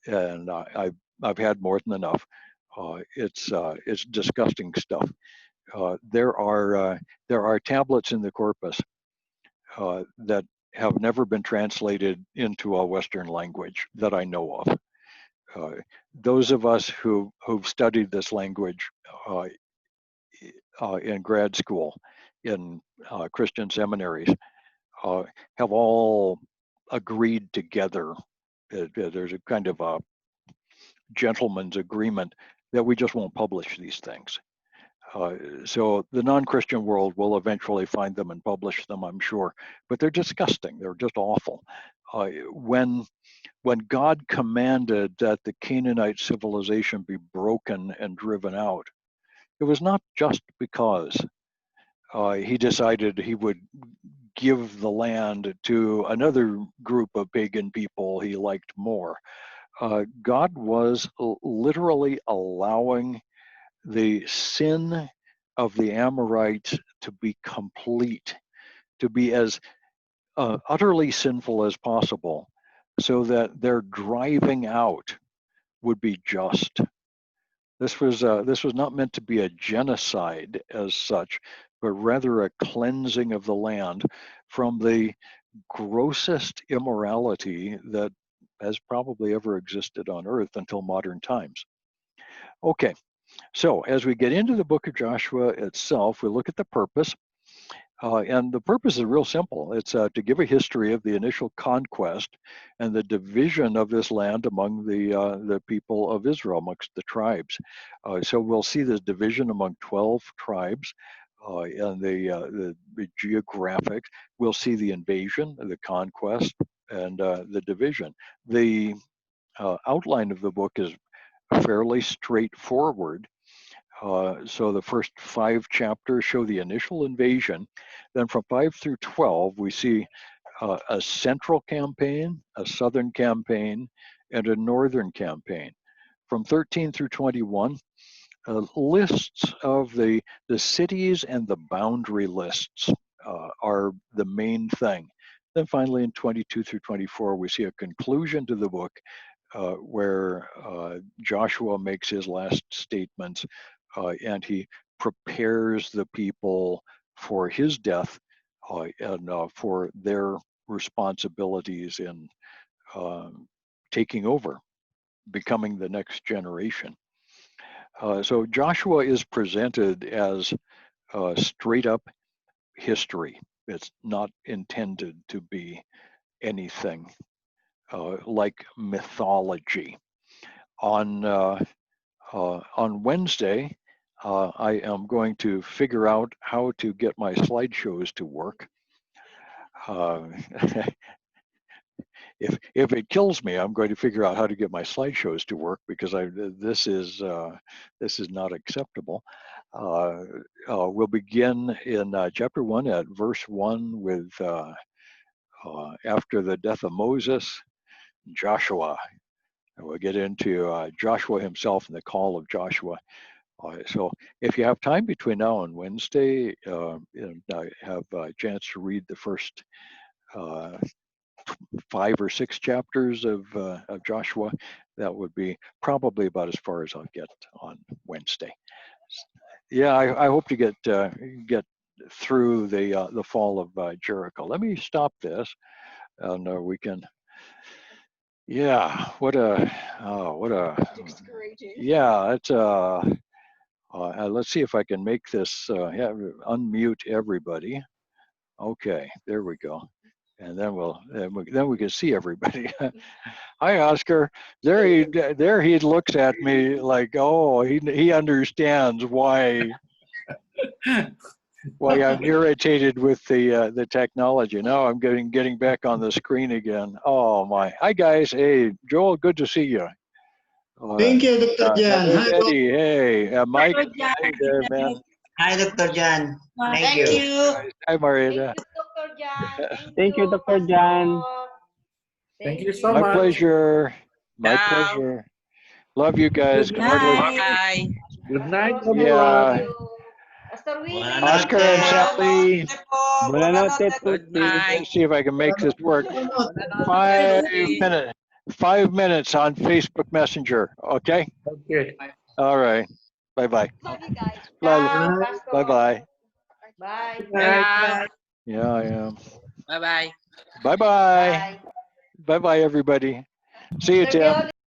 and I've had more than enough. It's disgusting stuff. There are tablets in the corpus that have never been translated into a Western language that I know of. Those of us who've studied this language in grad school, in Christian seminaries, have all agreed together. There's a kind of a gentleman's agreement that we just won't publish these things. So the non-Christian world will eventually find them and publish them, I'm sure, but they're disgusting. They're just awful. When God commanded that the Canaanite civilization be broken and driven out, it was not just because he decided he would give the land to another group of pagan people he liked more. God was literally allowing the sin of the Amorites to be complete, to be as utterly sinful as possible, so that their driving out would be just. This was not meant to be a genocide as such, but rather a cleansing of the land from the grossest immorality that has probably ever existed on earth until modern times. Okay, so as we get into the book of Joshua itself, we look at the purpose. And the purpose is real simple. It's to give a history of the initial conquest and the division of this land among the people of Israel, amongst the tribes. So we'll see this division among 12 tribes and the geographic. We'll see the invasion, the conquest, and the division. The outline of the book is fairly straightforward. So the first 5 chapters show the initial invasion. Then from 5 through 12, we see a central campaign, a southern campaign, and a northern campaign. From 13 through 21, lists of the cities and the boundary lists are the main thing. Then finally in 22 through 24, we see a conclusion to the book where Joshua makes his last statements and he prepares the people for his death and for their responsibilities in taking over, becoming the next generation. So Joshua is presented as straight up history. It's not intended to be anything like mythology. On Wednesday, I am going to figure out how to get my slideshows to work. If it kills me, I'm going to figure out how to get my slideshows to work, because this is not acceptable. We'll begin in chapter 1 at verse 1 with after the death of Moses, Joshua. And we'll get into Joshua himself and the call of Joshua. So if you have time between now and Wednesday, and have a chance to read the first 5 or 6 chapters of Joshua, that would be probably about as far as I'll get on Wednesday. Yeah, I hope to get through the fall of Jericho. Let me stop this, and we can. Yeah, what a Discouraging. yeah. It's let's see if I can make this unmute everybody. Okay, there we go. And then we can see everybody. Hi, Oscar. There he looks at me like, oh, he understands why I'm irritated with the technology. Now I'm getting back on the screen again. Oh my! Hi guys. Hey, Joel. Good to see you. Thank you, Dr. Jan. Hi, Eddie. Hey, Mike. Dr. Jan. Hey there, man. Hi, Dr. Jan. Thank Thank you. you. Hi, Thank Marietta. you, Dr. Jan. Thank you, Dr. Jan. Thank you so My much. pleasure. My Ciao. pleasure. Love you guys. Good God bless. night. Good night, Pastor, everyone. Yeah. Pastor Willie. Buenas Oscar and noches. Sally. Buenas noches, Good Tutti. night. Let's see if I can make this work. Buenas noches. 5 minutes on Facebook Messenger. Okay. Okay. All right. Bye-bye. Love you guys. Bye. Pastor. Bye-bye. Bye. Good night. Ciao. Yeah, I am. Bye-bye. Bye-bye. Bye-bye, everybody. See you, Tim.